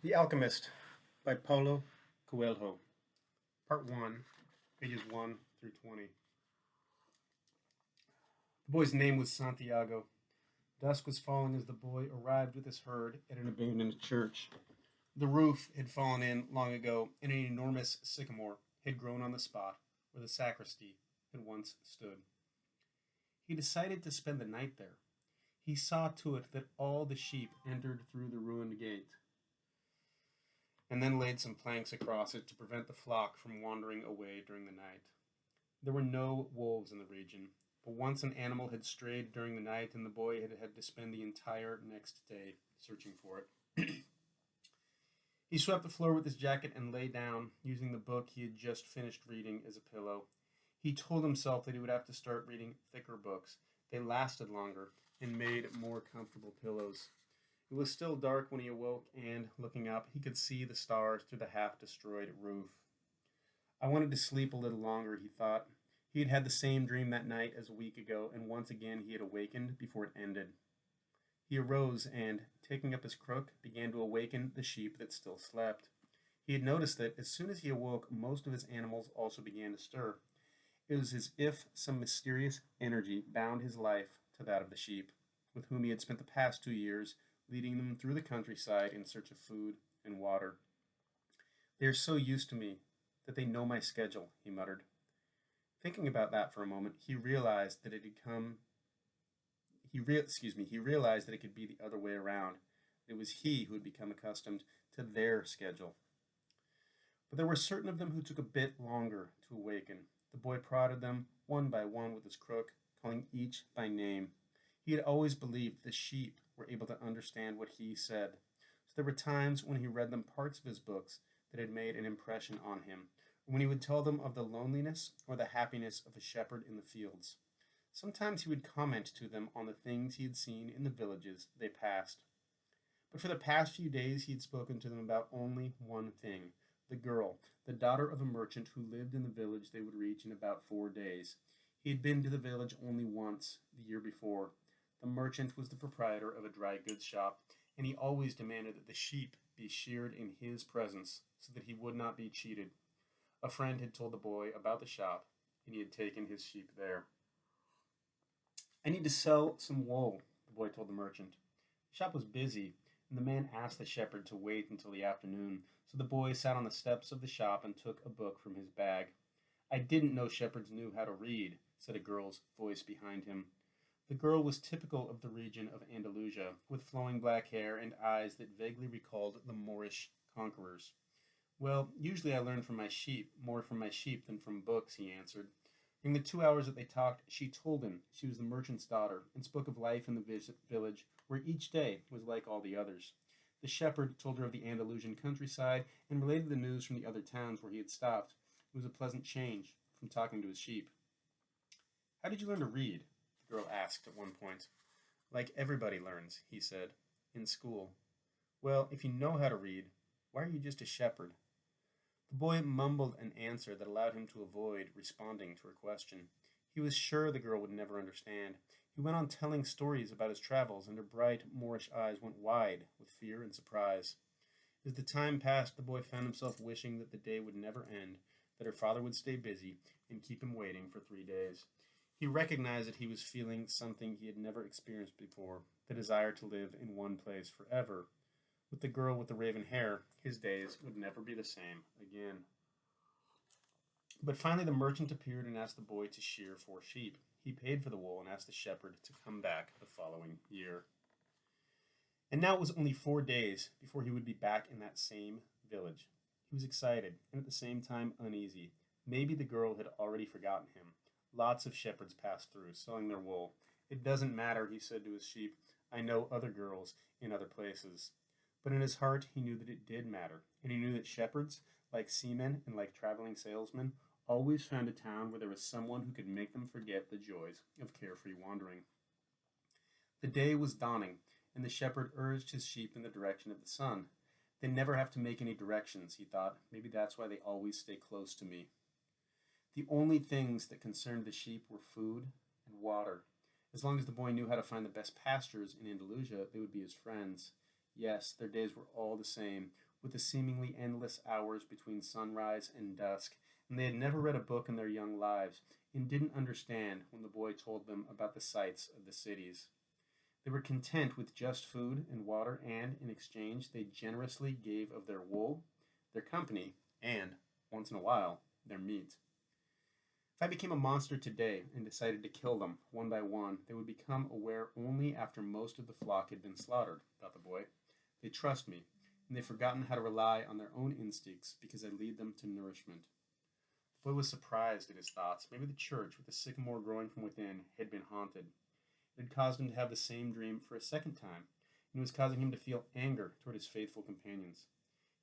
The Alchemist by Paulo Coelho. Part 1, pages 1 through 20. The boy's name was Santiago. Dusk was falling as the boy arrived with his herd at an abandoned church. The roof had fallen in long ago, and an enormous sycamore had grown on the spot where the sacristy had once stood. He decided to spend the night there. He saw to it that all the sheep entered through the ruined gate, and then laid some planks across it to prevent the flock from wandering away during the night. There were no wolves in the region, but once an animal had strayed during the night, and the boy had had to spend the entire next day searching for it. He swept the floor with his jacket and lay down, using the book he had just finished reading as a pillow. He told himself that he would have to start reading thicker books. They lasted longer and made more comfortable pillows. It was still dark when he awoke, and, looking up, he could see the stars through the half-destroyed roof. I wanted to sleep a little longer, he thought. He had had the same dream that night as a week ago, and once again he had awakened before it ended. He arose and, taking up his crook, began to awaken the sheep that still slept. He had noticed that as soon as he awoke, most of his animals also began to stir. It was as if some mysterious energy bound his life to that of the sheep, with whom he had spent the past 2 years, leading them through the countryside in search of food and water. They are so used to me that they know my schedule, he muttered. Thinking about that for a moment, he realized that it had come. He realized that it could be the other way around. It was he who had become accustomed to their schedule. But there were certain of them who took a bit longer to awaken. The boy prodded them one by one with his crook, calling each by name. He had always believed the sheep were able to understand what he said, so there were times when he read them parts of his books that had made an impression on him, or when he would tell them of the loneliness or the happiness of a shepherd in the fields. Sometimes he would comment to them on the things he had seen in the villages they passed. But for the past few days he had spoken to them about only one thing: the girl, the daughter of a merchant who lived in the village they would reach in about 4 days. He had been to the village only once, the year before. The merchant was the proprietor of a dry goods shop, and he always demanded that the sheep be sheared in his presence, so that he would not be cheated. A friend had told the boy about the shop, and he had taken his sheep there. "I need to sell some wool," the boy told the merchant. The shop was busy, and the man asked the shepherd to wait until the afternoon, so the boy sat on the steps of the shop and took a book from his bag. "I didn't know shepherds knew how to read," said a girl's voice behind him. The girl was typical of the region of Andalusia, with flowing black hair and eyes that vaguely recalled the Moorish conquerors. "Well, usually I learn from my sheep, more from my sheep than from books," he answered. During the 2 hours that they talked, she told him she was the merchant's daughter, and spoke of life in the village, where each day was like all the others. The shepherd told her of the Andalusian countryside, and related the news from the other towns where he had stopped. It was a pleasant change from talking to his sheep. "How did you learn to read?" the girl asked at one point. "Like everybody learns," he said. "In school." "Well, if you know how to read, why are you just a shepherd?" The boy mumbled an answer that allowed him to avoid responding to her question. He was sure the girl would never understand. He went on telling stories about his travels, and her bright Moorish eyes went wide with fear and surprise. As the time passed, the boy found himself wishing that the day would never end, that her father would stay busy and keep him waiting for 3 days. He recognized that he was feeling something he had never experienced before, the desire to live in one place forever. With the girl with the raven hair, his days would never be the same again. But finally the merchant appeared and asked the boy to shear 4 sheep. He paid for the wool and asked the shepherd to come back the following year. And now it was only 4 days before he would be back in that same village. He was excited and at the same time uneasy. Maybe the girl had already forgotten him. Lots of shepherds passed through, selling their wool. "It doesn't matter," he said to his sheep. "I know other girls in other places." But in his heart he knew that it did matter, and he knew that shepherds, like seamen and like traveling salesmen, always found a town where there was someone who could make them forget the joys of carefree wandering. The day was dawning, and the shepherd urged his sheep in the direction of the sun. "They never have to make any directions," he thought. "Maybe that's why they always stay close to me." The only things that concerned the sheep were food and water. As long as the boy knew how to find the best pastures in Andalusia, they would be his friends. Yes, their days were all the same, with the seemingly endless hours between sunrise and dusk, and they had never read a book in their young lives and didn't understand when the boy told them about the sights of the cities. They were content with just food and water, and in exchange, they generously gave of their wool, their company, and, once in a while, their meat. If I became a monster today and decided to kill them one by one, they would become aware only after most of the flock had been slaughtered, thought the boy. They trust me, and they've forgotten how to rely on their own instincts because I lead them to nourishment. The boy was surprised at his thoughts. Maybe the church, with the sycamore growing from within, had been haunted. It had caused him to have the same dream for a second time, and it was causing him to feel anger toward his faithful companions.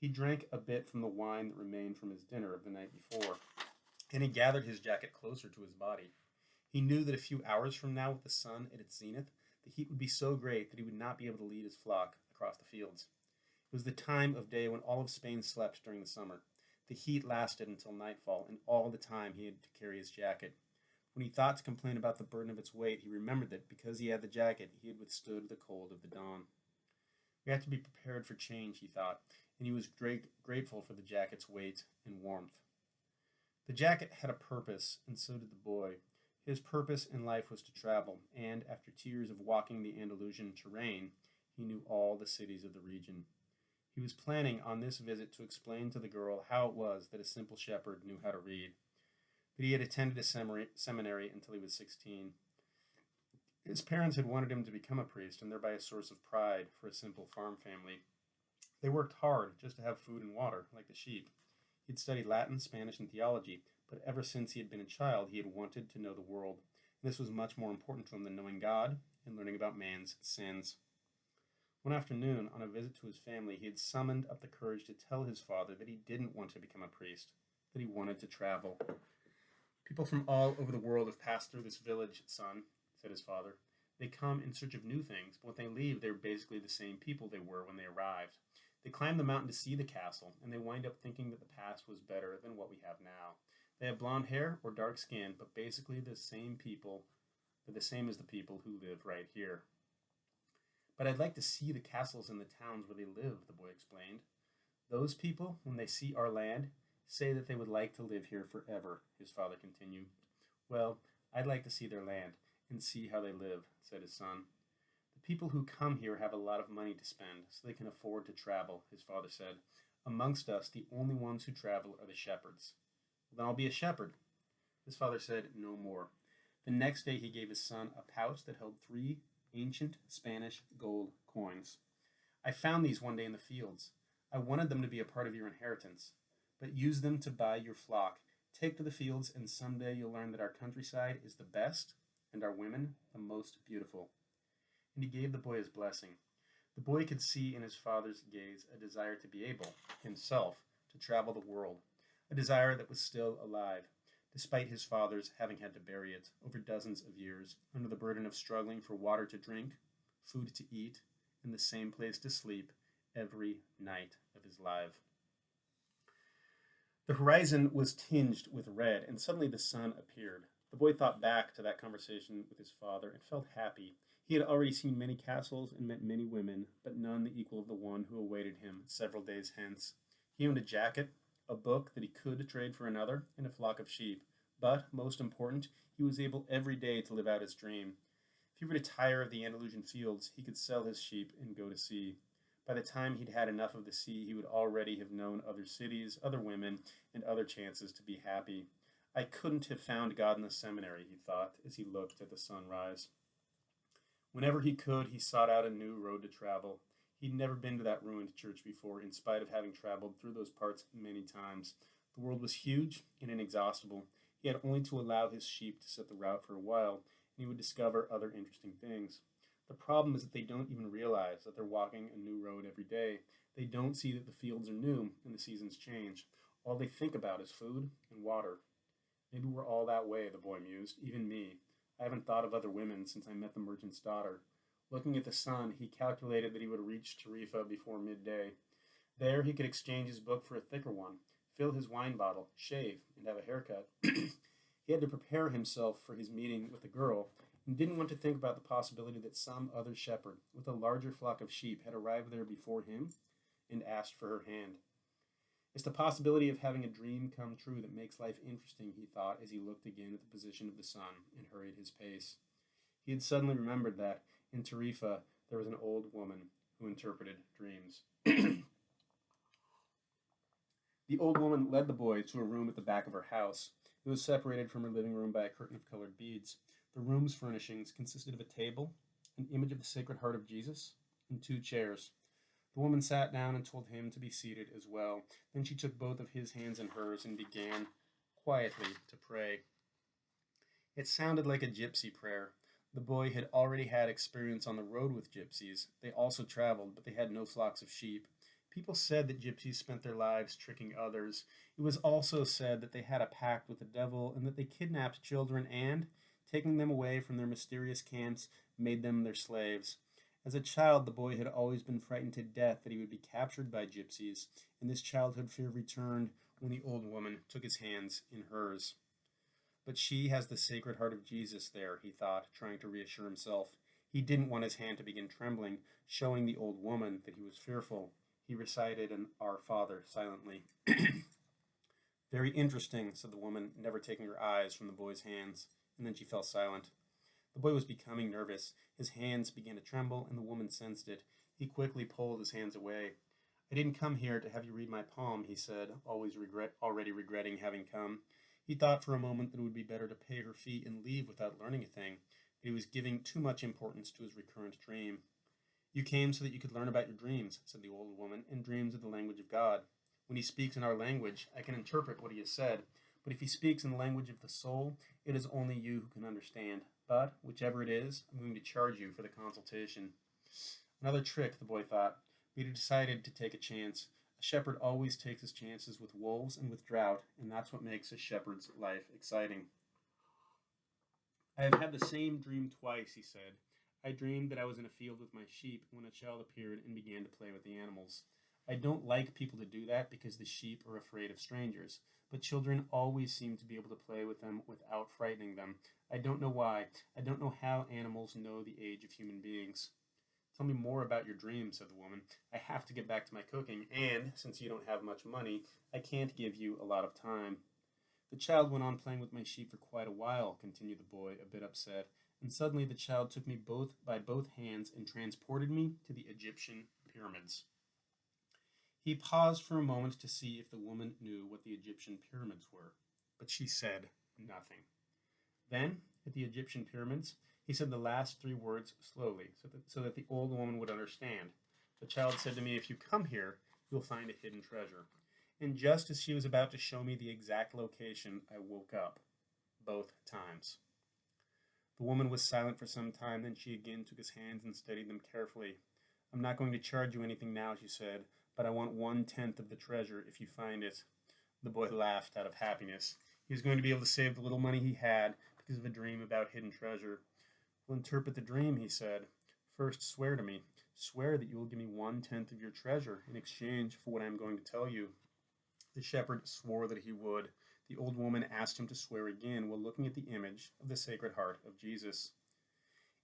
He drank a bit from the wine that remained from his dinner of the night before, and he gathered his jacket closer to his body. He knew that a few hours from now, with the sun at its zenith, the heat would be so great that he would not be able to lead his flock across the fields. It was the time of day when all of Spain slept during the summer. The heat lasted until nightfall, and all the time he had to carry his jacket. When he thought to complain about the burden of its weight, he remembered that because he had the jacket, he had withstood the cold of the dawn. We have to be prepared for change, he thought, and he was grateful for the jacket's weight and warmth. The jacket had a purpose, and so did the boy. His purpose in life was to travel, and after 2 years of walking the Andalusian terrain, he knew all the cities of the region. He was planning on this visit to explain to the girl how it was that a simple shepherd knew how to read. But he had attended a seminary until he was 16. His parents had wanted him to become a priest, and thereby a source of pride for a simple farm family. They worked hard just to have food and water, like the sheep. He had studied Latin, Spanish, and theology, but ever since he had been a child, he had wanted to know the world. And this was much more important to him than knowing God and learning about man's sins. One afternoon, on a visit to his family, he had summoned up the courage to tell his father that he didn't want to become a priest, that he wanted to travel. People from all over the world have passed through this village, son, said his father. They come in search of new things, but when they leave, they're basically the same people they were when they arrived. They climb the mountain to see the castle, and they wind up thinking that the past was better than what we have now. They have blonde hair or dark skin, but basically the same people, they're the same as the people who live right here. But I'd like to see the castles and the towns where they live, the boy explained. Those people, when they see our land, say that they would like to live here forever, his father continued. Well, I'd like to see their land and see how they live, said his son. The people who come here have a lot of money to spend, so they can afford to travel, his father said. Amongst us, the only ones who travel are the shepherds. Well, then I'll be a shepherd. His father said no more. The next day he gave his son a pouch that held 3 ancient Spanish gold coins. I found these one day in the fields. I wanted them to be a part of your inheritance, but use them to buy your flock. Take to the fields, and someday you'll learn that our countryside is the best, and our women the most beautiful. And he gave the boy his blessing. The boy could see in his father's gaze a desire to be able, himself, to travel the world, a desire that was still alive, despite his father's having had to bury it over dozens of years, under the burden of struggling for water to drink, food to eat, and the same place to sleep every night of his life. The horizon was tinged with red, and suddenly the sun appeared. The boy thought back to that conversation with his father and felt happy. He had already seen many castles and met many women, but none the equal of the one who awaited him several days hence. He owned a jacket, a book that he could trade for another, and a flock of sheep. But, most important, he was able every day to live out his dream. If he were to tire of the Andalusian fields, he could sell his sheep and go to sea. By the time he'd had enough of the sea, he would already have known other cities, other women, and other chances to be happy. I couldn't have found God in the seminary, he thought, as he looked at the sunrise. Whenever he could, he sought out a new road to travel. He'd never been to that ruined church before, in spite of having traveled through those parts many times. The world was huge and inexhaustible. He had only to allow his sheep to set the route for a while, and he would discover other interesting things. The problem is that they don't even realize that they're walking a new road every day. They don't see that the fields are new and the seasons change. All they think about is food and water. Maybe we're all that way, the boy mused, even me. I haven't thought of other women since I met the merchant's daughter. Looking at the sun, he calculated that he would reach Tarifa before midday. There he could exchange his book for a thicker one, fill his wine bottle, shave, and have a haircut. He had to prepare himself for his meeting with the girl, and didn't want to think about the possibility that some other shepherd with a larger flock of sheep had arrived there before him and asked for her hand. It's the possibility of having a dream come true that makes life interesting, he thought as he looked again at the position of the sun and hurried his pace. He had suddenly remembered that, in Tarifa, there was an old woman who interpreted dreams. The old woman led the boy to a room at the back of her house. It was separated from her living room by a curtain of colored beads. The room's furnishings consisted of a table, an image of the Sacred Heart of Jesus, and 2 chairs. The woman sat down and told him to be seated as well. Then she took both of his hands in hers and began quietly to pray. It sounded like a gypsy prayer. The boy had already had experience on the road with gypsies. They also traveled, but they had no flocks of sheep. People said that gypsies spent their lives tricking others. It was also said that they had a pact with the devil and that they kidnapped children and, taking them away from their mysterious camps, made them their slaves. As a child, the boy had always been frightened to death that he would be captured by gypsies, and this childhood fear returned when the old woman took his hands in hers. But she has the Sacred Heart of Jesus there, he thought, trying to reassure himself. He didn't want his hand to begin trembling, showing the old woman that he was fearful. He recited an Our Father silently. Very interesting, said the woman, never taking her eyes from the boy's hands, and then she fell silent. The boy was becoming nervous. His hands began to tremble, and the woman sensed it. He quickly pulled his hands away. I didn't come here to have you read my palm, he said, already regretting having come. He thought for a moment that it would be better to pay her fee and leave without learning a thing, but he was giving too much importance to his recurrent dream. You came so that you could learn about your dreams, said the old woman, and dreams of the language of God. When he speaks in our language, I can interpret what he has said, but if he speaks in the language of the soul, it is only you who can understand. But, whichever it is, I'm going to charge you for the consultation. Another trick, the boy thought, but he decided to take a chance. A shepherd always takes his chances with wolves and with drought, and that's what makes a shepherd's life exciting. I have had the same dream twice, he said. I dreamed that I was in a field with my sheep when a child appeared and began to play with the animals. I don't like people to do that because the sheep are afraid of strangers, but children always seem to be able to play with them without frightening them. I don't know why. I don't know how animals know the age of human beings. Tell me more about your dreams, said the woman. I have to get back to my cooking, and, since you don't have much money, I can't give you a lot of time. The child went on playing with my sheep for quite a while, continued the boy, a bit upset, and suddenly the child took me by both hands and transported me to the Egyptian pyramids. He paused for a moment to see if the woman knew what the Egyptian pyramids were, but she said nothing. Then, at the Egyptian pyramids, he said the last 3 words slowly, so that the old woman would understand. The child said to me, if you come here, you'll find a hidden treasure. And just as she was about to show me the exact location, I woke up. Both times. The woman was silent for some time, then she again took his hands and studied them carefully. I'm not going to charge you anything now, she said, but I want 1/10 of the treasure if you find it. The boy laughed out of happiness. He was going to be able to save the little money he had because of a dream about hidden treasure. We'll interpret the dream, he said. First, swear to me. Swear that you will give me 1/10 of your treasure in exchange for what I am going to tell you. The shepherd swore that he would. The old woman asked him to swear again while looking at the image of the Sacred Heart of Jesus.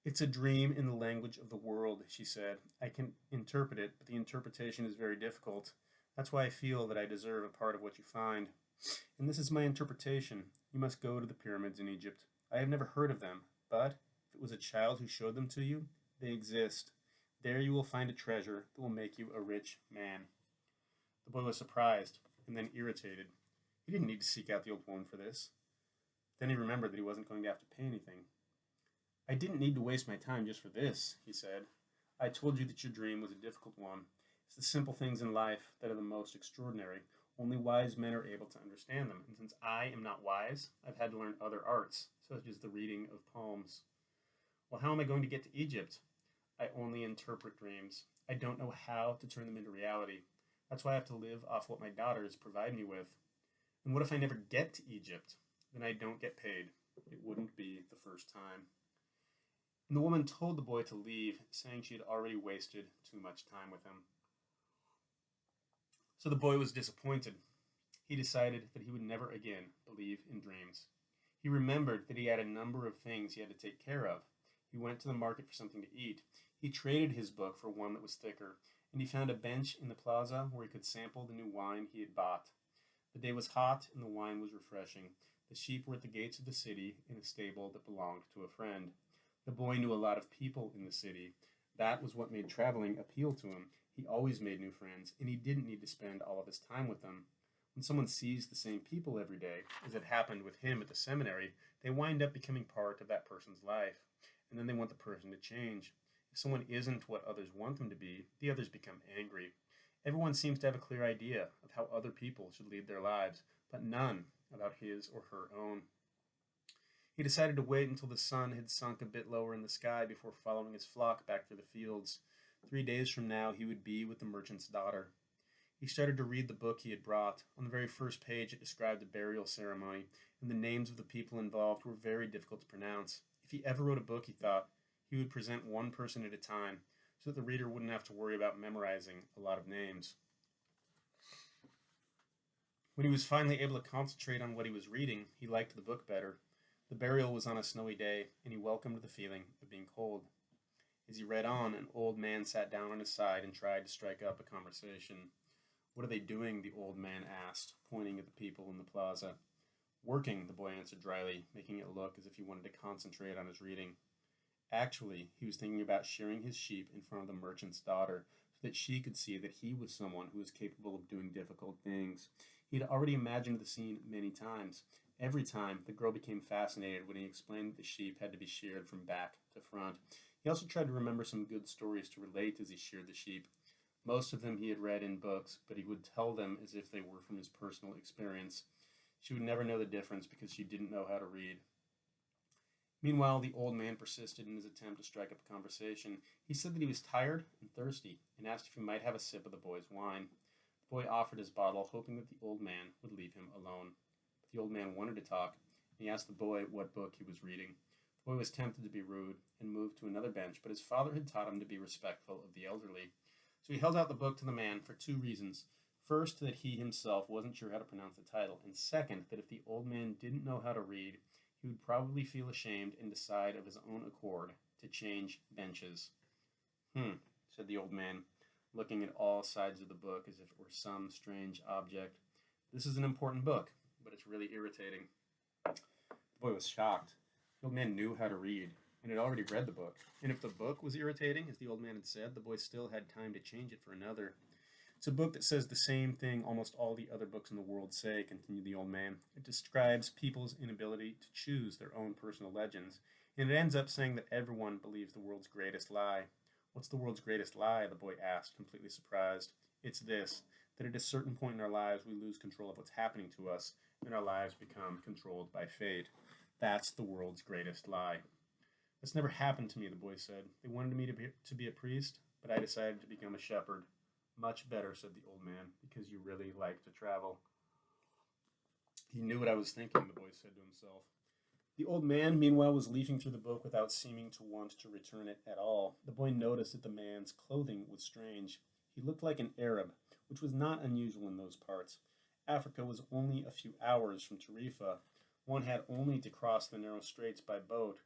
It's a dream in the language of the world, she said. I can interpret it, but the interpretation is very difficult. That's why I feel that I deserve a part of what you find. And this is my interpretation. You must go to the pyramids in Egypt. I have never heard of them, but if it was a child who showed them to you, they exist. There you will find a treasure that will make you a rich man. The boy was surprised and then irritated. He didn't need to seek out the old woman for this. Then he remembered that he wasn't going to have to pay anything. I didn't need to waste my time just for this, he said. I told you that your dream was a difficult one. It's the simple things in life that are the most extraordinary. Only wise men are able to understand them. And since I am not wise, I've had to learn other arts, such as the reading of poems. Well, how am I going to get to Egypt? I only interpret dreams. I don't know how to turn them into reality. That's why I have to live off what my daughters provide me with. And what if I never get to Egypt? Then I don't get paid. It wouldn't be the first time. And the woman told the boy to leave, saying she had already wasted too much time with him. So the boy was disappointed. He decided that he would never again believe in dreams. He remembered that he had a number of things he had to take care of. He went to the market for something to eat. He traded his book for one that was thicker, and he found a bench in the plaza where he could sample the new wine he had bought. The day was hot, and the wine was refreshing. The sheep were at the gates of the city in a stable that belonged to a friend. The boy knew a lot of people in the city. That was what made traveling appeal to him. He always made new friends, and he didn't need to spend all of his time with them. When someone sees the same people every day, as it happened with him at the seminary, they wind up becoming part of that person's life, and then they want the person to change. If someone isn't what others want them to be, the others become angry. Everyone seems to have a clear idea of how other people should lead their lives, but none about his or her own. He decided to wait until the sun had sunk a bit lower in the sky before following his flock back through the fields. 3 days from now, he would be with the merchant's daughter. He started to read the book he had brought. On the very first page, it described a burial ceremony, and the names of the people involved were very difficult to pronounce. If he ever wrote a book, he thought, he would present one person at a time, so that the reader wouldn't have to worry about memorizing a lot of names. When he was finally able to concentrate on what he was reading, he liked the book better. The burial was on a snowy day, and he welcomed the feeling of being cold. As he read on, an old man sat down on his side and tried to strike up a conversation. "What are they doing?" the old man asked, pointing at the people in the plaza. "Working," the boy answered dryly, making it look as if he wanted to concentrate on his reading. Actually, he was thinking about shearing his sheep in front of the merchant's daughter, so that she could see that he was someone who was capable of doing difficult things. He had already imagined the scene many times. Every time, the girl became fascinated when he explained that the sheep had to be sheared from back to front. He also tried to remember some good stories to relate as he sheared the sheep. Most of them he had read in books, but he would tell them as if they were from his personal experience. She would never know the difference because she didn't know how to read. Meanwhile, the old man persisted in his attempt to strike up a conversation. He said that he was tired and thirsty, and asked if he might have a sip of the boy's wine. The boy offered his bottle, hoping that the old man would leave him alone. But the old man wanted to talk, and he asked the boy what book he was reading. The boy was tempted to be rude and moved to another bench, but his father had taught him to be respectful of the elderly. So he held out the book to the man for 2 reasons. First, that he himself wasn't sure how to pronounce the title, and second, that if the old man didn't know how to read, he would probably feel ashamed and decide of his own accord to change benches. Said the old man, looking at all sides of the book as if it were some strange object. "This is an important book, but it's really irritating." The boy was shocked. The old man knew how to read, and had already read the book. And if the book was irritating, as the old man had said, the boy still had time to change it for another. "It's a book that says the same thing almost all the other books in the world say," continued the old man. "It describes people's inability to choose their own personal legends, and it ends up saying that everyone believes the world's greatest lie." "What's the world's greatest lie?" the boy asked, completely surprised. "It's this, that at a certain point in our lives we lose control of what's happening to us, and our lives become controlled by fate. That's the world's greatest lie." "That's never happened to me," the boy said. "They wanted me to be a priest, but I decided to become a shepherd." "Much better," said the old man, "because you really like to travel." "He knew what I was thinking," the boy said to himself. The old man, meanwhile, was leafing through the book without seeming to want to return it at all. The boy noticed that the man's clothing was strange. He looked like an Arab, which was not unusual in those parts. Africa was only a few hours from Tarifa. One had only to cross the narrow straits by boat.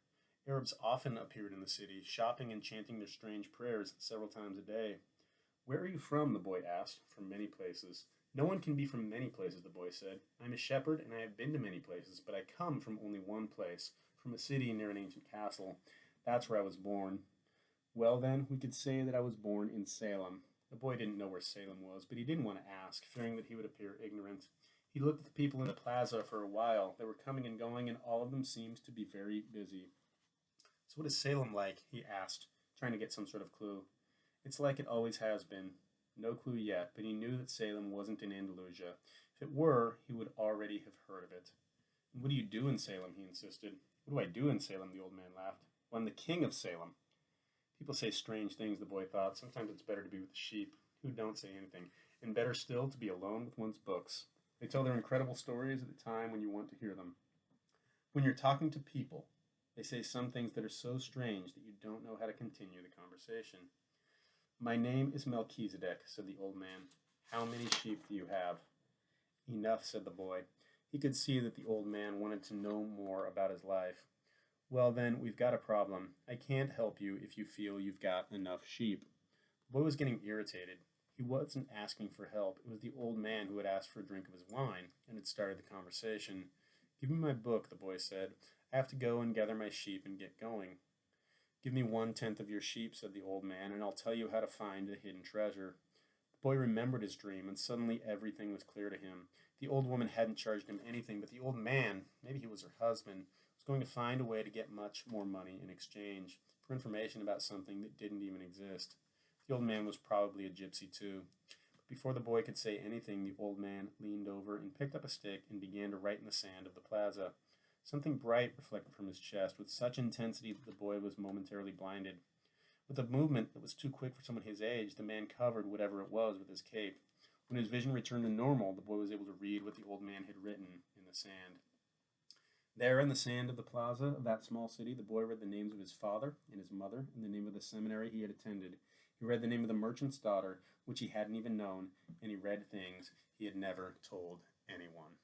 Arabs often appeared in the city, shopping and chanting their strange prayers several times a day. "Where are you from?" the boy asked. "From many places." "No one can be from many places," the boy said. "I'm a shepherd, and I have been to many places, but I come from only one place, from a city near an ancient castle. That's where I was born." "Well, then, we could say that I was born in Salem." The boy didn't know where Salem was, but he didn't want to ask, fearing that he would appear ignorant. He looked at the people in the plaza for a while. They were coming and going, and all of them seemed to be very busy. "So what is Salem like?" he asked, trying to get some sort of clue. "It's like it always has been." No clue yet, but he knew that Salem wasn't in Andalusia. If it were, he would already have heard of it. "And what do you do in Salem?" he insisted. "What do I do in Salem?" the old man laughed. "Well, I'm the king of Salem." People say strange things, the boy thought. Sometimes it's better to be with the sheep, who don't say anything, and better still to be alone with one's books. They tell their incredible stories at the time when you want to hear them. When you're talking to people, they say some things that are so strange that you don't know how to continue the conversation. "My name is Melchizedek," said the old man. "How many sheep do you have?" "Enough," said the boy. He could see that the old man wanted to know more about his life. "Well, then, we've got a problem. I can't help you if you feel you've got enough sheep." The The boy was getting irritated. He wasn't asking for help. It was the old man who had asked for a drink of his wine and had started the conversation. "Give me my book," the boy said. "I have to go and gather my sheep and get going." "Give me 1/10 of your sheep," said the old man, "and I'll tell you how to find the hidden treasure." The boy remembered his dream, and suddenly everything was clear to him. The old woman hadn't charged him anything, but the old man, maybe he was her husband, was going to find a way to get much more money in exchange for information about something that didn't even exist. The old man was probably a gypsy too. But before the boy could say anything, the old man leaned over and picked up a stick and began to write in the sand of the plaza. Something bright reflected from his chest with such intensity that the boy was momentarily blinded. With a movement that was too quick for someone his age, the man covered whatever it was with his cape. When his vision returned to normal, the boy was able to read what the old man had written in the sand. There in the sand of the plaza of that small city, the boy read the names of his father and his mother and the name of the seminary he had attended. He read the name of the merchant's daughter, which he hadn't even known, and he read things he had never told anyone.